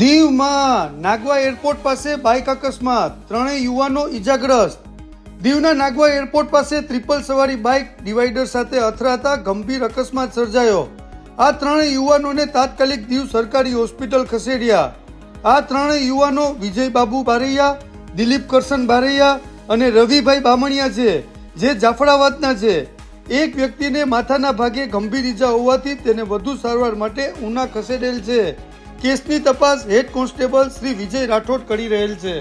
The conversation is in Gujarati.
દીવમાં નાગવા એરપોર્ટ પાસે બાઇક અકસ્માત, 3 યુવાનો ઈજાગ્રસ્ત। દીવના નાગવા એરપોર્ટ પાસે ટ્રિપલ સવારી બાઇક ડિવાઈડર સાથે અથડાતા ગંભીર અકસ્માત સર્જાયો। આ 3 યુવાનોને તાત્કાલિક દીવ સરકારી હોસ્પિટલ ખસેડ્યા। આ 3 યુવાનો વિજય બાબુ બારૈયા, દિલીપ કરશન બારૈયા અને રવિભાઈ બામણિયા છે, જે જાફરાબાદના છે। એક વ્યક્તિને માથાના ભાગે ગંભીર ઈજા હોવાથી તેને વધુ સારવાર માટે ઉના ખસેડેલ છે। કેસની તપાસ હેડ કોન્સ્ટેબલ શ્રી વિજય રાઠોડ કરી રહેલ છે।